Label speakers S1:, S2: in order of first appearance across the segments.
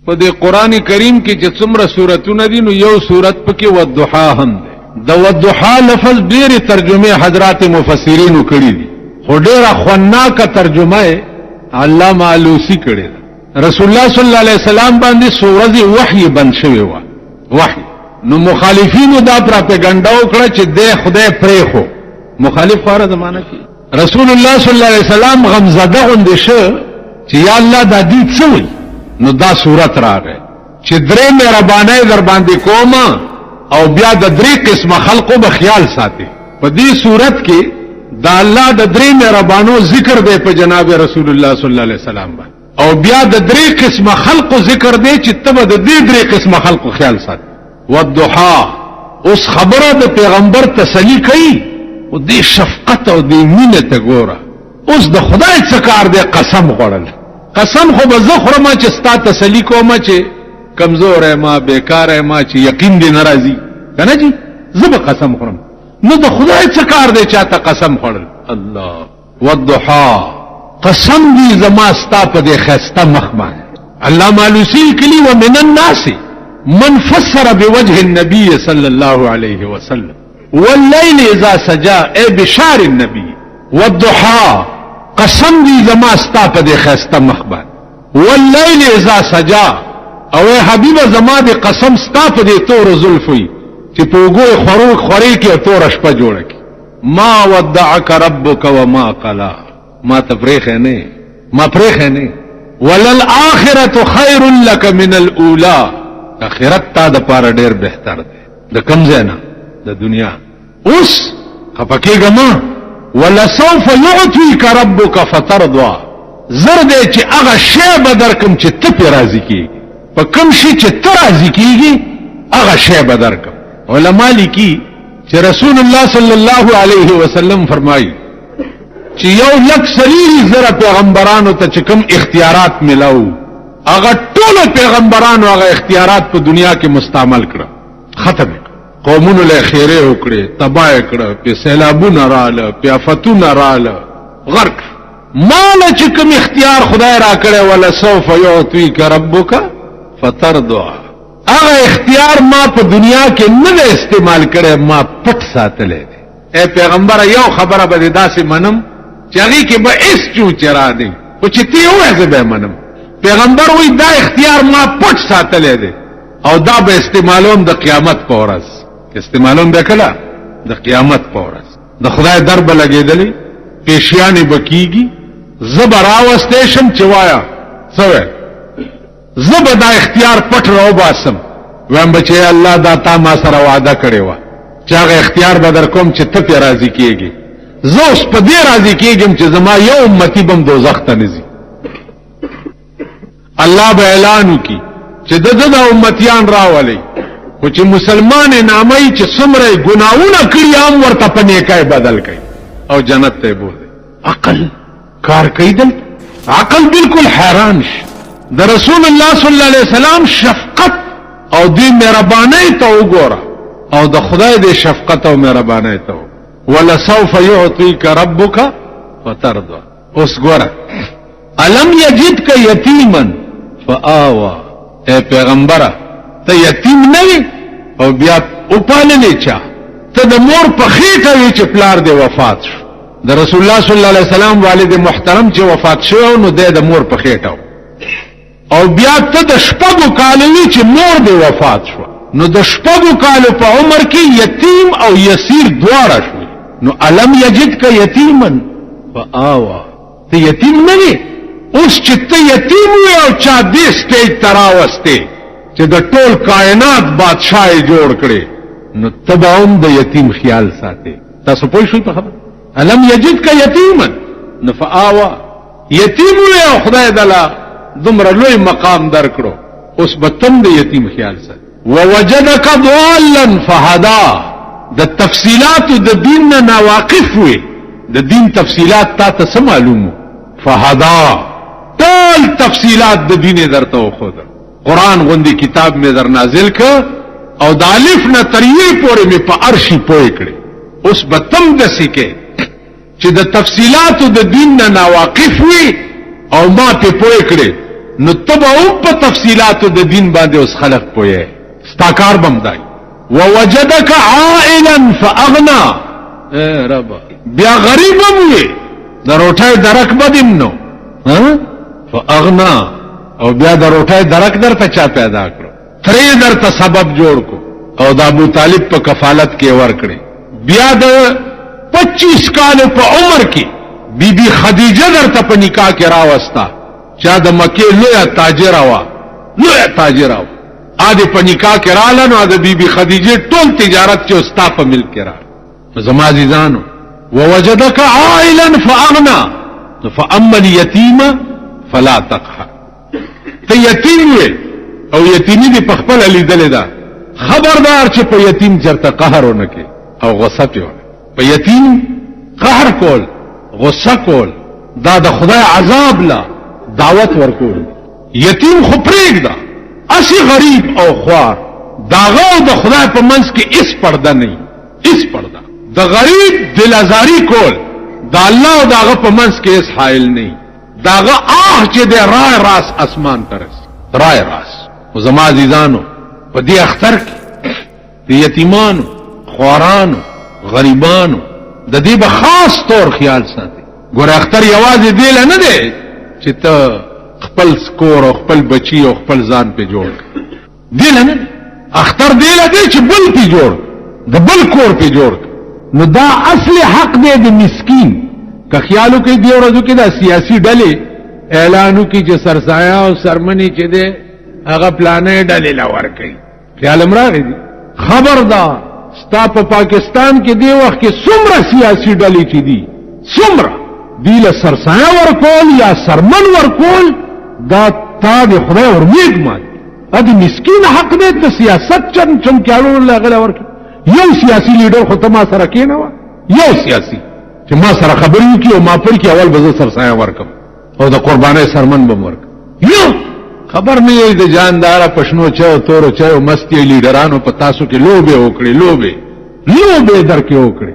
S1: په دې قران کریم کې چې څومره سوراتونه دي نو یو سورت پکې والضحا هم ده. د والضحا لفظ ډېر ترجمه حضرات مفسرینو کړی دي، خو ډېره خوانناکه ترجمه علامه علوسی کړی ده. رسول الله صلی الله علیه وسلم باندې سورۃ وحی بند شوی و، وحی. نو مخالفینو دا پروپاګاندا وکړه چې د خدای پرې خو مخالف خاره زمانہ کې رسول الله صلی الله علیه وسلم غمزده غوندې شو چې یا الله دا دې څه وي. نو دا صورت راغی چې درې مهربانای در باندې کوم او بیا د درې قسمه خلقو به خیال ساتي. په دې صورت کې دا الله د درې مهربانو ذکر دی په جناب رسول الله صلی الله علیه وسلم باندې، او بیا د درې قسمه خلقو ذکر دی چې تبه د دې درې قسمه خلقو خیال ساتي. والضحا اوس خبره د پیغمبر تسلی کوي او دې شفقت او دې مینه ته ګوره. اوس د خدای څخه کار دی قسم غوړل. قسم خو به زه خورم چې ستا تسلی کوم چې کمزور ما بیکار ما چې یقین دې ناراضي کنه جی زه به قسم خورم. نو د خدای څخه کار دی چاته قسم خورل. الله والضحا قسم دې زما ستا په دې خسته مخ باندې. الله مالوسی کلی ومن الناس من فسر بوجه النبي صلى الله عليه وسلم والليل اذا سجى اي بشار النبي والضحى قسم دی زما ستا په دې خسته مخ باندې والليل اذا سجى او حبیب زما دې قسم ستا په دې تور زلفي چې په وګو خوري کې تور شپه جوړه کی. ما ودعك ربك وما قلا ما تفریخ نه ما پرېخ نه وللآخرة خير لك من الاولى اخرت تا د پاره ډېر بهتر دی د کم زینا د دنیا. اوس خپکیګه ما ولسوف يعطيك ربك فترضى زر دې چې هغه شی بدر کوم چې ته په راضي کیږي په کوم شي چې ته راضي کیږي هغه شی بدر کوم. علما لیکي چې رسول الله صلی الله علیه وسلم فرمایي چې یو لک سلیری زره پیغمبرانو ته چې کوم اختیارات ملاو هغه ټول پیغمبرانو هغه اختیارات په دنیا کې مستعمل کړه، ختم قومونو له خیره وکړي، تباہ کړه، په سیلابونه رااله، په آفتونه رااله، غرق. مال چې کوم اختیار خدای را کړی ولا سوف يعطيك ربك فترضى هغه اختیار ما په دنیا کې نه استعمال کړي، ما پټ ساتلې دي. اے پیغمبر یو خبره به داسې منم چې هغه کې به اس چو چرا دي او چې تی وایې به منم. پیغمبر وی دا اختیار ما پټ ساتلې دي او دا به استعمالوم د قیامت په ورځ. استعمالوم به کله د قیامت په ورځ د خدای درب لګېدلې پیشیانې بکیږي. زبرا واستیشن چوایا سوې زب دا اختیار پټ راو باسم ویم بچي الله دا تا ما سره وعده کړی و چې هغه اختیار به در کوم چې ته په راضي کېږي. زه اوس په دې راضي کېږم چې زما یو امتی بم دوزخ ته نزي. الله به اعلان وکي چې د امتیان راولي خو چې مسلمان نامي چې څومره ګناونه کړی هم ورته په نیکای بدل کړي او جنت ته بوځي. عقل کار کوي دل عقل بالکل حیران شي. د رسول الله صلی الله علیه وسلم شفقت او دې مهرباني ته وګوره او د خدای دې شفقت او مهرباني ته ولا سوف يعطيك ربك فترضى. اوس ګوره الم یجدک یتیما فآوى اے پیغمبره ته یتیم نه وي او بیا او پالنې چا ته د مور په خېټه وي چې پلار دې وفات شو. د رسول الله صلی الله علیه وسلم والد محترم چې وفات شو نو د مور په خېټه او بیا ته د شپږو کالو چې مور دې وفات شو نو د شپږو کالو په عمر کې یتیم او یسیر دواړه شو. نو الم یجدک یتیما فآوى ته یتیم نه وي. اوس چې ته یتیم وي او چا دې سټیج تراوسته چې د ټول کائنات بادشاہ جوړ کړي نو تباوم د یتیم خیال ساتي. تاسو پوه شئ په خبره الم یجدک یتیما نو فآوى یتیم وي او خدای دلا دومره لوی مقام درکړو اوس به تم د یتیم خیال ساتي. ووجدک ضالا فهدى د تفصيلات د دین نه ناواقف وي د دین تفصيلات تا ته معلومه فهدى ټول تفصيلات د دین درته وخود. قرآن غوندي کتاب می در نازل ک او د الف نه تر یې پورې می په ارشی پوي کړي. اوس به تم د سکه چې د تفصيلات د دین نه ناواقف وي او ما په پوي کړي نو تبعو په تفصیلاتو د دین باندې اوس خلق پوهه ستاکار بمدای ووجدک عائلا فاغنا رب بیا غریب وي د روټای درک بدیم نو فاغنا او بیا د روټای درک درته چا پیدا کړو ترې درته سبب جوړ کو او د ابو طالب په کفالت کې ور کړی بیا د 25 کال په عمر کې بیبي خدیجه درته په نکاح کې راوستا چا د مکه لوی تاجر وا ا دې په نکاح کې رااله نو د بیبي خدیجه ټول تجارت چې استا په ملک کې را زما عزیزانو ووجدك عائلا فاغنا فاما اليتيم فلا تقهر ته یتیم او یتیمی دې په خپل لیدل دا خبردار چې په یتیم چرته قهر ونکي او غصه پیونه په یتیم قهر کول غصه کول دا د خدای عذاب لا دعوت ورکول یتیم خو پرېږده اسی غریب او خوار داغه د خدای په منځ کې اس پرده نه اس پرده د غریب دل ازاری کول دا الله او داغه په منځ کې اس حائل نه داغه چې د رای راس اسمان ترس رای راس او زما عزیزانو په دې اختر کې د یتیمانو خوارانو غریبانو د دې به خاص طور خیال ساتي ګور اختر یوازې دی نه دی چې ته خپل سکور او خپل بچی او خپل ځان په جوړ دی نه اختر دی لدی چې بل په جوړ د بل کور په جوړ نو دا اصل حق دی د مسکین که خیالو کې دی ورځو کې دا سیاسي ډلې اعلانو کې چې سرسایا او سرمنی چې دی هغه پلانې ډلې لور کوي خیال امراغي دي خبردار ستا په پاکستان کې دی وخت کې څومره سیاسي ډلې چې دي څومره دی له سرسایا ورکول یا سرمن ورکول دا تا د خدای ورمېږ مات ا دې مسکین حق دی ته سیاست چم کېالو لغله ورکي یو سیاسي لیډر خو ته ما سره کېنه و یو سیاسي چې ما سره خبرې وکړي او ما پر کې اول به زه سرسایا ورکم او د قربانۍ سرمن به ورک یو خبر نه یې د جاندار پښنو چا تورو چا مستی لیډرانو په تاسو کې لوبه وکړي لوبه درکې وکړي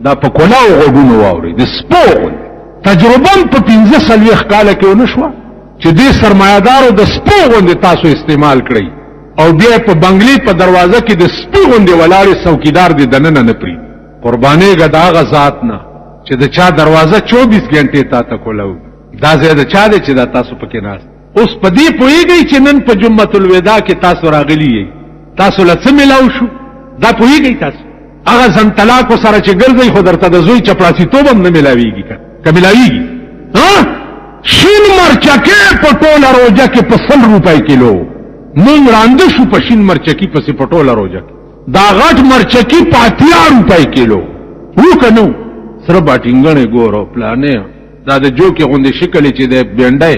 S1: دا په کولاو غوډونو واوري د سپو تجربه په 15 کال کې ونشوه چې دې سرمایدارو د سپو غوندې تاسو استعمال کړئ او بیا په بنگلي په دروازه کې د سپو غوندې ولاړې څوکیدار دې دننه نه پری قرباني غدا غزاد نه چې د چا دروازه 24 غنټې تا ته کولاو دا زیاده چا دې چې دا تاسو پکې ناس اوس په دې پوېږئ چې نن په جمعه الوداع کې تاسو راغلي یې تاسو لڅ ملاو شو دا پوېږئ تاسو هغه ځن طلاق سره چې ګرځي خو درته د زوی چپړاسي توبم نه ملاويږي که ملاويږي ها شین مرچکه په ټوله روزه کې په 100 روپۍ کیلو مونږ راند شو په شین مرچکی پسې په ټوله روزه دا غټ مرچکی په 80 روپۍ کیلو وکنو سره باټینګنه ګورو پلانې دا د جوکي غوندې شکل چې د بینډای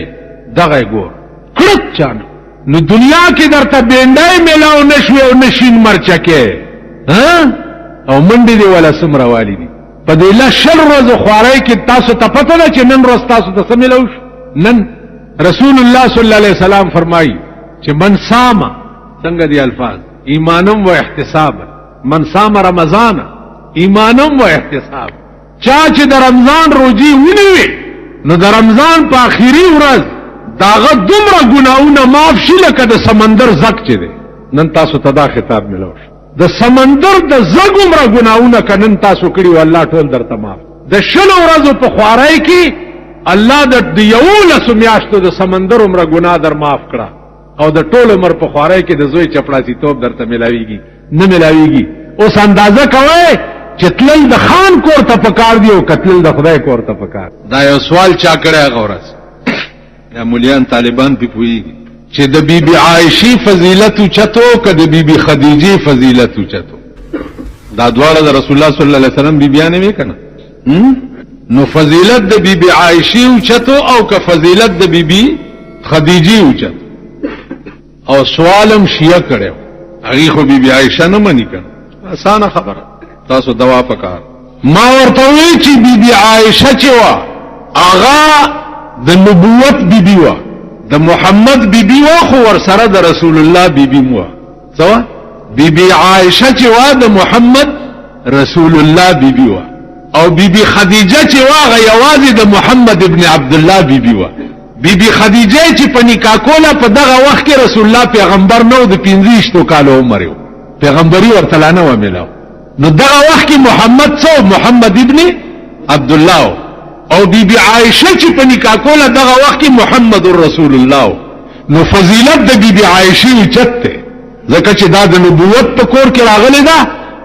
S1: دغه ګور کړت چانه نو دنیا کې درته بینډای ملاو نشو او نشین مرچکه ها او منډي دی ولا سمره والی دي په دې لا شل روز خوارای کې تاسو ته پته نه چې نن روز تاسو ته سملو نن رسول الله صلی الله علیه وسلم فرمایي چې من صام څنګه دي الفاظ ایمانم و احتساب من صام رمضان ایمانم و احتساب چا چې د رمضان روزي ونیوي نو د رمضان په اخیری ورځ داغه دومره ګناونه معاف شي لکه د سمندر زک چې دی نن تاسو ته دا خطاب ملو د سمندر د زګ عمره ګناونه کنن تاسو کړی و الله ټول درته معاف د شلو ورځو په خوارای کې الله د یولس میاشتو د سمندر عمره ګناه در معاف کړه او د ټول عمر په خوارای کې د زوی چپړاسي توپ درته ملاويږي نه ملاويږي اوس اندازه کوي چې تلل د خان کور ته پکار دی او قتل د خدای کور ته پکار دا یو سوال چا کړی غورس یا مولیان طالبان په پويږي چې د بیبي عائشی فضیلت چتو که د بیبي خدیجه فضیلت چتو دا دواړه د رسول الله صلی الله علیه وسلم بیبیانه وی کنه نو فضیلت د بیبي عائشی چتو او که فضیلت د بیبي خدیجه چتو او سوالم شیعه کړو هغه خو بیبي عائشه نه منی کنه اسانه خبره تاسو دوا پکار ما ورته وی چې بیبي عائشه چې وا اغا د نبوت بیبي وا د محمد بیبي وا خو ور سره د رسول الله بیبي مو سوا بیبي عائشه چې وا د محمد رسول الله بیبي وا او بیبي خدیجه چې وا غ یوازې د محمد ابن عبد الله بیبي وا بی بی خدیجه چې په نکاح کوله په دغه وخت کې رسول الله پیغمبر نو د 15 کالو عمر یو پیغمبري ورته نه و ملو نو دغه وخت کې محمد ابن عبد الله او بی بی عائشه چې په نکاح کوله دغه وخت کې محمد رسول الله نو فضیلت د بی بی عائشه چته ځکه چې دا د نبوت په کور کې راغلی دا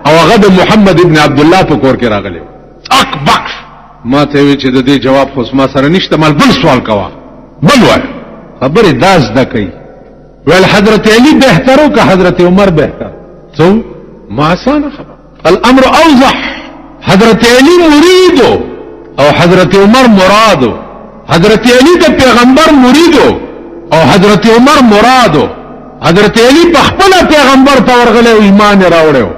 S1: او هغه د محمد ابن عبد الله په کور کې راغلی اکبر ما ته وی چې د دې جواب خو ما سره نشته مال بل سوال کوا بل وای خبره داس د کوي ول حضرت علی بهترو که حضرت عمر بهتر څو ما آسان خبر الامر اوضح حضرت علی مریدو او حضرت عمر مرادو حضرت علی د پیغمبر مریدو او حضرت عمر مرادو حضرت علی په خپل پیغمبر ته ورغله او ایمان راوړو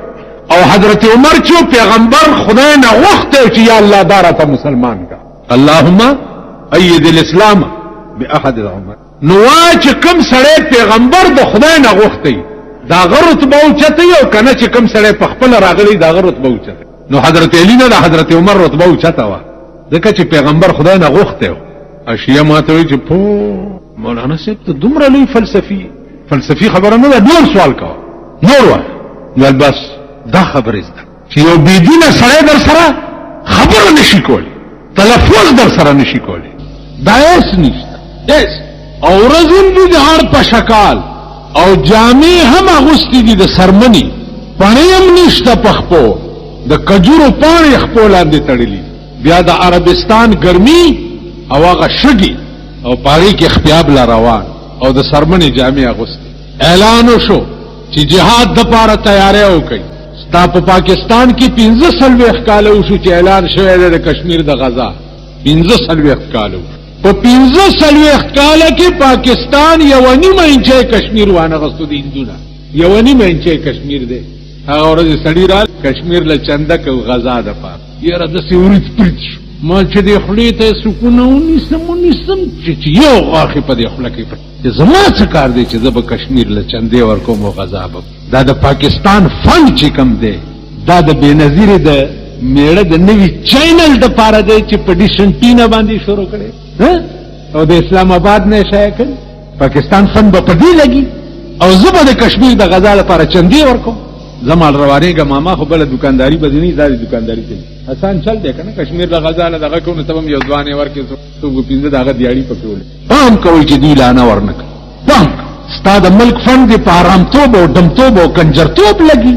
S1: او حضرت عمر چې پیغمبر خدای نه وخته چې یا الله دارته مسلمان کا اللهم ايد الاسلام باحد العمر نو چې کوم سړی پیغمبر د خدای نه وخته دا غرت به اوچته یو کنه چې کوم سړی په خپل راغلی دا غرت به اوچته نو حضرت علی نه حضرت عمر رتبه اوچته وا ځکه چې پیغمبر خدای نه وخته اشیاء ماته وی چې په مولانا صاحب ته دومره لوی فلسفي خبره نه ده نور سوال کا نور وای بس دا خبره زده چې یو بيدینه سره در سره خبره نشي کولی تلفظ در سره نشي کولی دا هیڅ نشته هیڅ او رزم دي د هر په شکال او جامع هم اغوستي دي د سرمنی پڼیم نشته پخپو د کجورو پاڼې خپل لاندې تړلې بیا د عربستان ګرمي او هغه شګي او پاری کې خپیاب لا روان او د سرمنی جامع اغوستي اعلان وشو چې جهاد د پاره تیاری وکړي ستا په پاکستان کې 15 کال وشو چې اعلان شوی دی د کشمیر د غزا 15 کال په 15 کال کې پاکستان یو نیمه انچه کشمیر وانه غستو دي هندونه یو نیمه انچه کشمیر دی هغه ورځ سړی را کشمیر له چندک او غزا د پاره یره د سیورت پرچ ما چې د خپلې ته سکون ونیسم چې یو غاخه په دې خپل کې چې زما څه کار دی چې زه به کشمیر له چندې ورکوم او غزا به دا د پاکستان فن چې کم دی دا د بنظیر د میړه د نوی چینل د پاره دی چې په ډیشن ټینه باندې شروع کړي او د اسلام آباد نه شای کړ پاکستان فن به پدې لګي او زه به د کشمیر د غزا لپاره چندې ورکوم زمال روانېګه ماما خو بل دکانداری بدني داري دکانداری کوي آسان چل دی کنه کشمیر د غزا له دغه کو نو تبم یو ځوانې ورکې څو پینځه دغه دیاړي پکول پام کوي چې دی لانه ورنک پام ستاد ملک فند په آرام توب او دم توب او کنجر توب لګي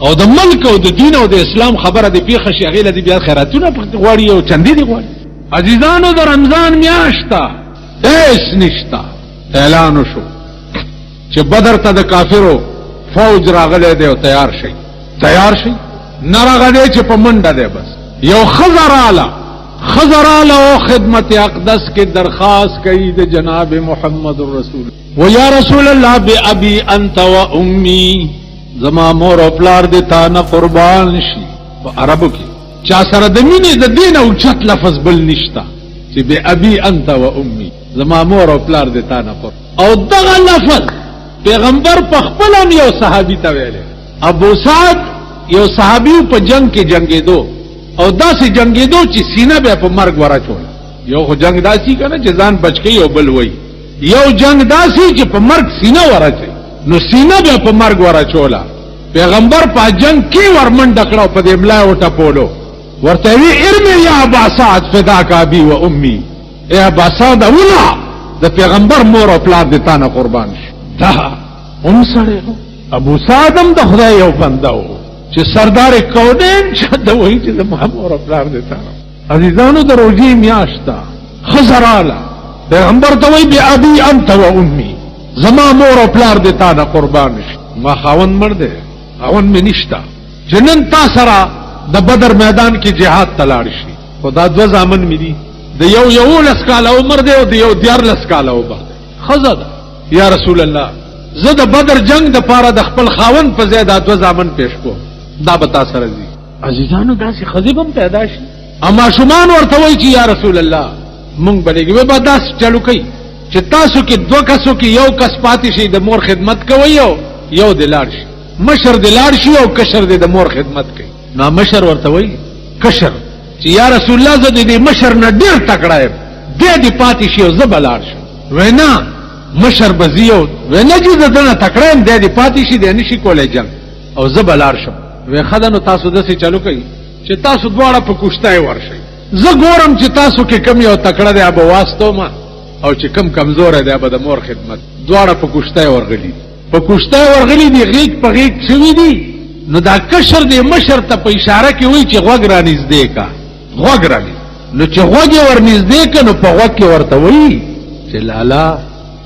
S1: او د ملک او د دین او د اسلام خبره دی پیخه شغیله دی بیا خیراتونه په غواړي او چندې دی غواړي عزیزانو د رمضان میاشتا ایس نشتا اعلان شو چې بدر ته د کافرو فوج راغله دی او تیار شي نه راغله چې په منډه دی بس یو خزراله او خدمت اقدس کې درخواست کوي د جناب محمد رسول و یا رسول الله بأبي انت و امي زما مور او پلار دې تا نه قربان شي په عربو کې چا سره د مینې د دین او چت لفظ بل نشتا چې بأبي انت و امي زما مور او پلار دې تا نه او دغه لفظ پیغمبر په خپل یو صحابي ته ویل ابو سعد یو صحابي په جنگ کې جنگیدو او داسې جنگیدو چې سینه به په مرګ ورچول یو خو جنگ داسي کنه چې ځان بچ کې یو بل وای یو جنگ داسي چې په مرګ سینه ورچي نو سینه به په مرګ ورچولا پیغمبر په جنگ کې ورمن ډکړو په دې ملا وټه پولو ورته وی ارمي یا ابا سعد فداک ابي و امي اے ابا سعد اولا د پیغمبر مور او پلار دې تانه قربان شي دا سره ابو سعدم د خدای یو بنده و چې سردار کونین چې د وای چې د محمد پلار دیتا عزیزانو د روزي میاشتا خزراله پیغمبر ته وای بی ابي انت و امي زما مور او پلار دیتا نه قربان شي ما خاون مرده خاون می نشتا جنن تا سره د بدر میدان کې جهاد تلاړ شي خدا دو زامن می دي د یو لسکاله عمر دی او د یو دیار لسکاله عمر خزدا یا رسول الله زه د بدر جنگ د پاره د خپل خاون په زیاده دو زامن پیش کو دا بتا سره دي عزیزانو داسې خزیبم پیدا شي اما شومان ورته وای چې یا رسول الله مونږ بلګي به داس چالو کوي چې تاسو کې دوه کسو کې یو کس پاتې شي د مور خدمت کوي یو د لاړ شي مشر د لاړ شي او کشر د مور خدمت کوي نو مشر ورته وای کشر چې یا رسول الله زه د مشر نه ډیر تکړه یم دې پاتې شي او زه بلار شم. وینا مشر بزیو وینا چې دنه تکړه دې پاتې شي دې نشي کولای جنگ او زه بلار شم. وی خدانو تاسو دسه چالو کوي چې تاسو دواړه په کوشتای ورشي. زه ګورم چې تاسو کې کم یو تکړه دی ابو واسطو ما او چې کم کمزور دی ابو د مور خدمت. دواړه په کوشتای ورغلي په کوشتای ورغلي دی غیږ په غیږ شوی دی. نو دا کشر دی مشر ته په اشاره کې وای چې غوږ را نږدې کا غوږ را نو چې غوږ ور نږدې کا نو په غوږ کې ورته وای چې لالا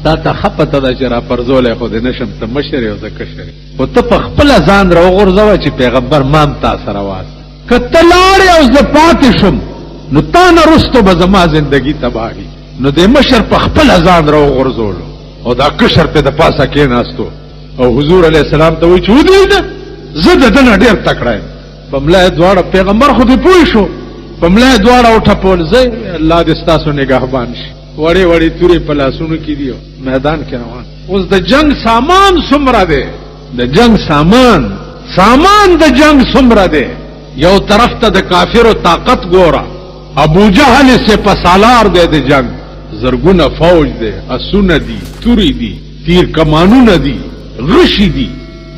S1: دا ته خپته دا چې را پرزولې خو دې نشم ته مشر یو ځکه کشر او ته په خپل ځان را وغورځوه چې پیغمبر مام تا سره واس کته لاړې او زه پاتې شم نو تا نه رستو به زما زندگی تباهی. نو د مشر په خپل ځان را وغورځولو او دا کشر په د پاسه کې ناستو او حضور علیه السلام ته وایي چې ودرېږه زه د دنه ډېر تکړه یم. په ملا دواړه پیغمبر خو دې پوه شو په ملا دواړه وټپول زه الله دې ستاسو نگهبان شي. وړې وړې تورې په لاسونو کې دي میدان کې روان. اوس د جنگ سامان څومره دی د جنگ سامان د جنگ څومره دی. یو طرف ته د کافرو طاقت ګوره ابو جهل سے پسالار دی د جنگ زرګونه فوج دی اسونه دي توري دي تیر کمانونه دي غشي دي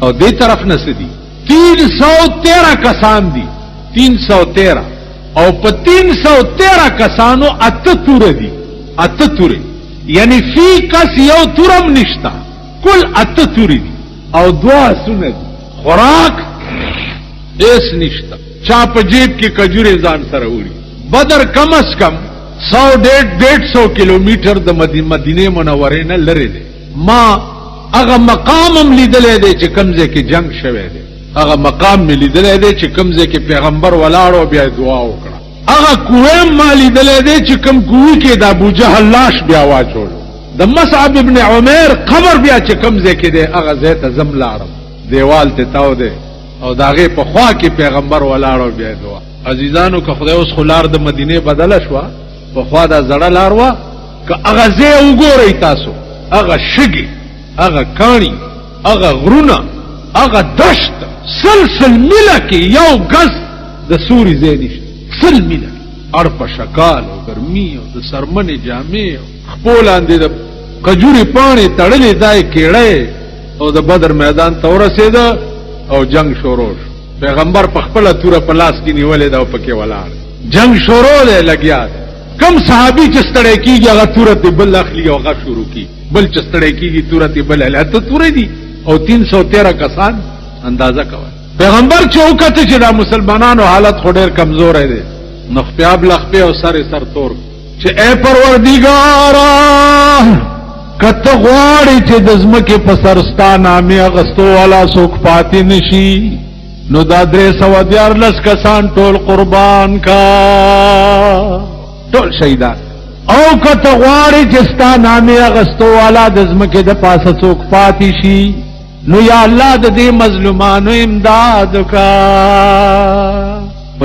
S1: او دې طرف نه سدي 313 کسان دي 313 او په 313 کسانو اته تور دي اته توري یعنی فی کس یو تورم نشتا کل اته توري دي او دوا سونه دي خوراک ایس نشتا چا په جیب کې کجوري ځان سره وړي. بدر کم از کم 100-150 کیلومتر د مدینه منورې نه لري دي. ما هغه مقام لیدلې دی چې کمزه کې جنگ شوه دی. هغه مقام لیدلې دی چې کمزه کې پیغمبر ولاړو بیا دعا وکړه. هغه کویم ما لیدلې دی چې کم کوی کې د ابو جهل لاش بیا واچول. د مصعب ابن عمر قبر بیا چې کمزه کې دی هغه ځای ته زم لاړم دیوال ته تاو دی او داغه په خوا کې پیغمبر ولاړو بیا دعا. عزیزانو که خدای اوس خلار د مدینه بدل شو په خوا دا زړه لاروا که هغه ځای وګورئ تاسو هغه شګي هغه کانی هغه غرونه هغه دشت سلسل مله کې یو غز د سوري ځای نشته. سل مله اړ په شکال او ګرمي او د سرمنې جامې خپل اندې د کجوري پانی تړلې ځای کېړې او د بدر میدان ته ورسېده او جنگ شروع شو. پیغمبر په خپل توره په لاس کې نیولې دا پکې ولاړ جنگ شروع دی لګیا. کم صحابي چې ستړی کیږي هغه توره ته بل اخلي او هغه شروع کی بل چې ستړی کیږي توره ته بل اته توره دي او 313 کسان اندازه کوي. پیغمبر چې وکړه چې دا مسلمانانو حالت خو ډېر کمزور دی نو خپل لخپه او سر تور چې اے پروردګارا کته غواړي چې د زمکه په سرستانه مې اغستو والا څوک پاتې نشي نو دا 314 کسان ټول قربان کا ټول شهیدان او کته غواړي چې ستا نامې اغستو والا د زمکه د پاسه څوک پاتې شي نو یا الله د دې مظلومانو امداد کا.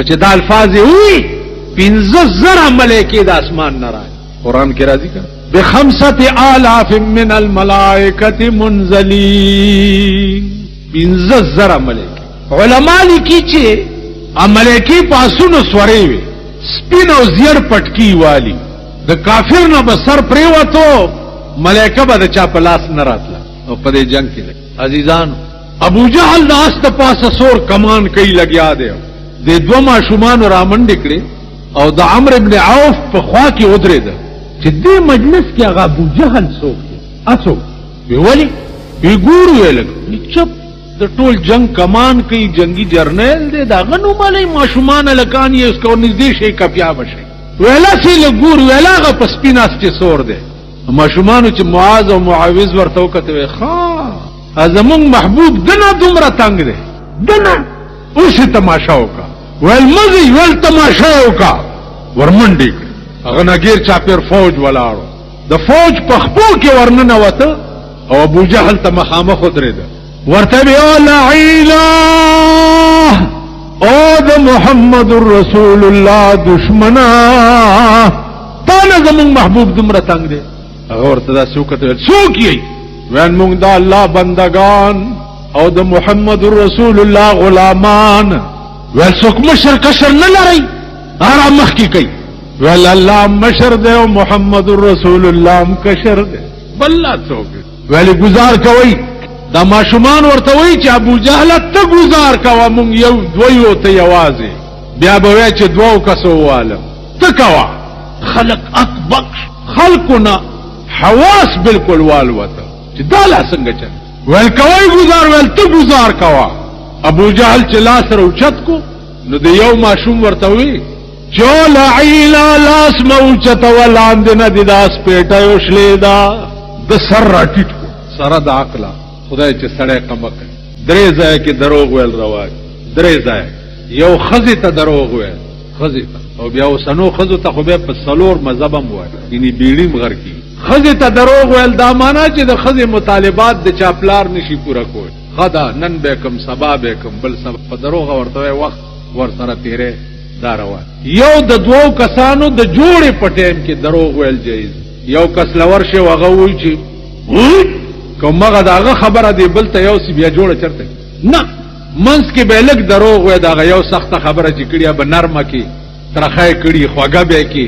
S1: چې دا الفاظ وي 15,000 ملائکه د اسمان نه راځي. قران کې راځي کا ب5,000 من الملائکه منزلین 15,000 ملائکه. علماء لیکي چې ملائکه پاسونو سوري وي سپین او زیر پټکی والی د کافر نه بسر پریوتو ملائکه به د چا په لاس نه راتله او په دې جنگ کې عزیزان ابو جهل د است پاسه سور کمان کوي لګیا دی د دوه ماشومان را منډ کړي او د عمرو ابن عوف په خوا کې ودرېد چې دې مجلس کې هغه ابو جهل څوک دی اڅو ویولي وی ګورو ویل چپ د ټول جنگ کمان کوي جنگي جرنیل دی دا غنو مالای ماشومان لکان یې اس کو نږدې شي کپیا بشي ویلا سي لګور ویلاغه پس پیناس چې سور دی ماشومانو چې معاذ او معاوذ ورته وکته ښا ازمون محبوب دنه دومره تنگ دی دنه اوس تماشا وکا ول مزي ول تماشا وکا ورمنډي هغه نګیر چاپیر فوج ولاړو د فوج په خپو کې ورننه وته او ابو جهل ته مخامخ درید ورته وی لعیلا او د محمد رسول الله دشمنا تا زمون محبوب دومره تنگ دی هغه ورته دا څوک یې وین مونږ د الله بندگان او د محمد رسول الله غلامان ول څوک مشر کشر نه لري ارا مخ کی کوي ویل الله مشر دے او محمد رسول الله مکشر دے بللا څوک ویل گزار کوي دا ماشومان ورته وی چې ابو جهل ته گزار کوا مونږ یو دویو ته یوازې بیا به وای چې دوو کسو والم ته کوا خلق اطبق خلقنا حواس بالکل والوته چې دا لا څنګه چل ویل کوي گزار ویل ته گزار کوا ابو جهل چې لاس روچت کو نو د یو ماشوم ورته وی چول عیلا لاس موچت ولاندنه د داس پیټه وشلیدا د سر راټیټ کو سره د عقل خدای چې سړی کمک درې ځای کې دروغ ویل رواج درې ځای یو خزی ته دروغ ویل خزی ته او بیا وسنو خزو ته خو به په سلور مذهبم وای یعنی بیړیم غر کی خزی ته دروغ ویل دا معنا چې د خزی مطالبات د چاپلار نشي پورا کول خدا نن به کم سبا به کم بل سبا په دروغ ورته وخت ور سره تیرې دا روان یو د دوو کسانو د جوړې پټیم کې دروغ ویل جایز یو کس لور شي وغه وی چې کومه داغه خبره دی بل ته یو سی بیا جوړه چرته نه منس کې به لګ دروغ وای داغه یو سخت خبره چې کړیا به نرمه کې ترخه کړي خوګه به کې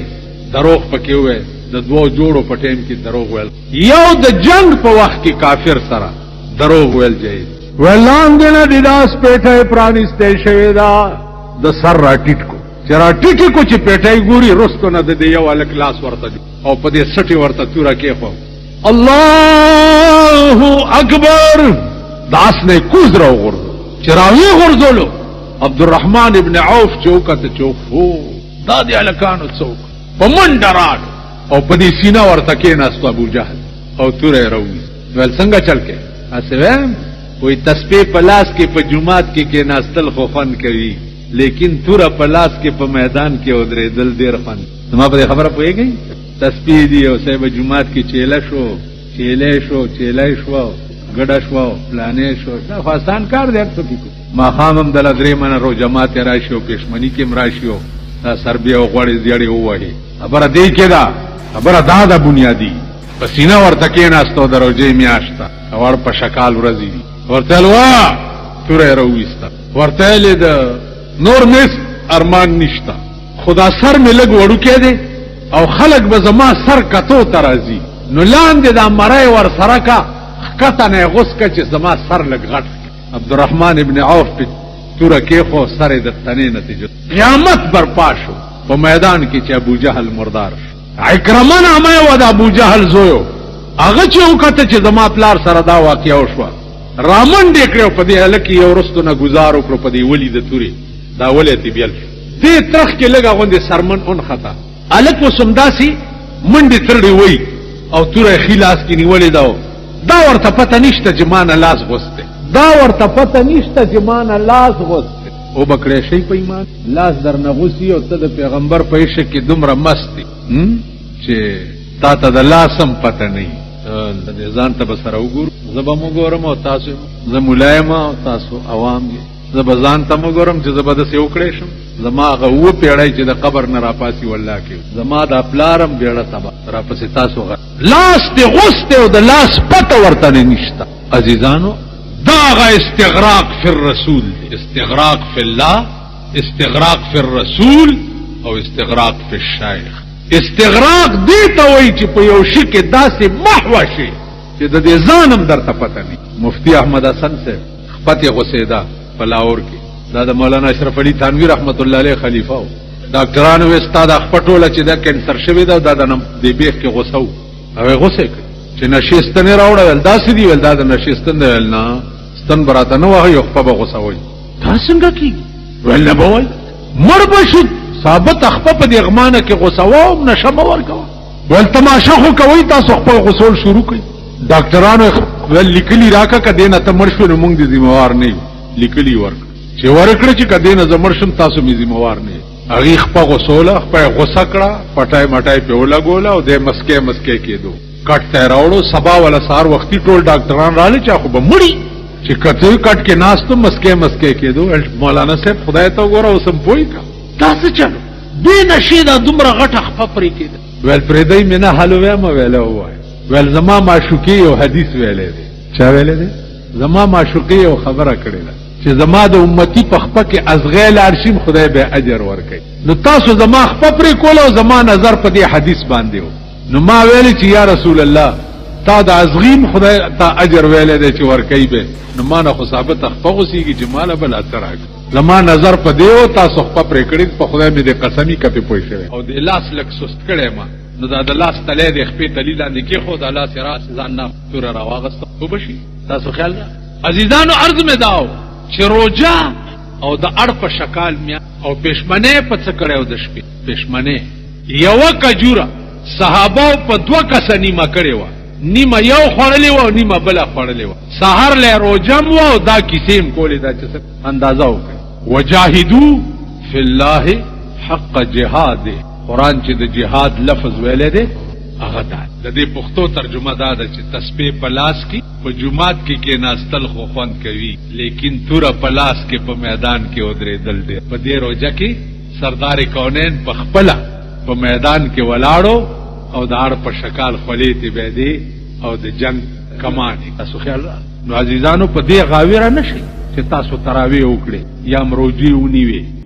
S1: دروغ پکې وای د دوو جوړو پټیم کې دروغ ویل یو د جنگ په وخت کې کافر سره دروغ ویل جایز ولاندنه د داس پیټه پرانیسته شوی دا د سر راټیټ کو چې راټیټ کو چې پیټه ګوري رستو نه د یو الک لاس ورته او په دې سټي ورته تورا کې خو الله اکبر داس نه کوز راو غور چراوی غرزولو عبدالرحمن ابن عوف چوکت چوفو دا دی الکانو چوک په منډراد او په دې سینا ورته کې ناستو ابو جهل او توره راوي ول څنګه چل کې اسویم وې تسبیح په لاس کې په جمعات کې ناستل خو فن کوي لیکن توره په لاس کې په میدان کې ودرې دل ډیر فن ما په خبره پوهیږي تسبیح دی او صاحب جمعات کې چیلې شو ګډه شو پلانې شو دا آسان کار دی څه کو ما خامم دل درې من رو جماعت راشي او پښمنی کې مراشيو دا سربیا او غوړې زیړې وایي خبره دی کېدا خبره دا بنیادی پسینه ورته کې ناستو دروځي میاشتا اور په شکال ورځي ورته لوا توره رويستا ورته لید نور مس ارمان نشتا خدا سر می لګ وړو کې دی او خلق به زما سر کتو ترازی نو لاندې دا مړای ور سره کا کته نه غوس کا چې زما سر لګ غټ عبدالرحمن ابن عوف په توره کې خو سره د تنې نتیجه قیامت برپا شو په میدان کې چې ابو جهل مردار عکرمه نامه و د ابو جهل زویو هغه چې وکړه چې زما پلار سره دا واقعیا وشو رامن دې کړو په دې الکی یو رستو نه گزار وکړو په دې ولی د توري دا ولې تی بیل دې ترخ کې لګا غوندې سرمن اون خطا الک وسمداسي منډي ترډي وای او توره خلاص کې نیولې دا ورته پته نشته چې مان لاس غوسته دا ورته پته نشته چې مان لاس غوسته او بکړې شي په ایمان لاس در نغوسی او ته د پیغمبر په عشق کې دومره مستی چې تا ته د لاسم پته نه د ځان ته بسره وګور زبا وګورم او تاسو زمولایم او تاسو عوام دي زبا ځان ته وګورم چې زبردست یو کړې شم زما غو پیړای چې د قبر نه راپاسي والله کې زما د پلارم بیړه تبا راپاسي تاسو غ لاس ته غوسته او د لاس پته ورته نشته عزیزانو دا استغراق فی الرسول استغراق فی الله استغراق فی الرسول او استغراق فی الشیخ استغراق دی ته وای چې په یو شي کې داسې محو شي چې د دې ځانم درته پته نه مفتی احمد حسن سے خپته غسیدا په لاهور کې دا د مولانا اشرف علي تھانوی رحمت الله علیه خلیفہ او ډاکټرانو استاد خپټوله چې دا کینسر شوی دا د نم دی بیخ کې غوسو او غوسه چې نشستنه راوړل دا سدي ول دا د نشستنه ول نه ستن براته نو واه یو په غوسوي دا څنګه کیږي ول نه بوي مړ بشو ثابت خپه په دې غمانه کې غوسو نشم ورکو ول تماشا خو کوي تاسو خپل غسول شروع کړئ ډاکټرانو ول لیکلي راکا کدی نه تمر شو نو موږ دي ذمہوار نه لیکلي ورک چې ورکړه چې کدی نه زمر شم تاسو می ذمہوار نه هغه خپل غسوله خپل غوسه کړه پټای مټای په ولاګول او د مسکه کېدو کټ ته راوړو سبا ولا سار وختي ټول ډاکټران رااله چا خو به مړی چې کته کټ کې ناستو مسکه کېدو مولانا صاحب خدای ته وګوره اوسم پوي کا تاسو چلو دې نشي دا دومره غټه خپرې کېده ول پرېدای مینه حلوه ما ویله وای ول زما معشوقي او حدیث ویلې دي چا ویلې دي زما معشوقي او خبره کړې ده چې زما د امتی په خپه کې ازغیل ارشیم خدای به اجر ورکړي. نو تاسو زما خپه پرې کول او زما نظر په دې حدیث باندې و. نو ما ویل چې یا رسول الله تا د ازغیم خدای تا اجر ویل دی چې ورکړي به. نو ما نه خو ثابت خپه غوسیږي چې مال بل اثر راکړي. زما نظر په دې او تاسو خپه پرې کړی په خدای مې د قسمی کپی پوي شوی او د لاس لک سست کړی ما. نو دا د لاس تلې د خپې تلی لاندې کې خو د الله سره ځان نه تور راواغست وبشي. تاسو خیال عزیزانو عرض مې داو چې روجا او د اړ په شکال میا او پښمنه په څه کړو د شپې پښمنه یو کجوره صحابه په دوه کس نیمه کړي و. نیمه یو خړلې و نیمه بل خړلې و. سحر له روجم و دا کیسیم کولې دا چې اندازه وکړي. وجاهدوا فی الله حق جهاد. قرآن چې د جهاد لفظ ویلې دی هغه دا د دې پښتو ترجمه دا ده چې تسبیح په لاس کې په جمعات کې ناستل خو خوند کوي لیکن توره په لاس کې په میدان کې ودرېدل دی. په دې روزه کې سردار کونین په خپل په میدان کې ولاړو او د اړ په شکال خولې ته بيدي او د جنگ کمانې. تاسو خیال نو عزیزانو په دې غاویره نشي چې تاسو تراوی وکړي یا مروجي ونیوي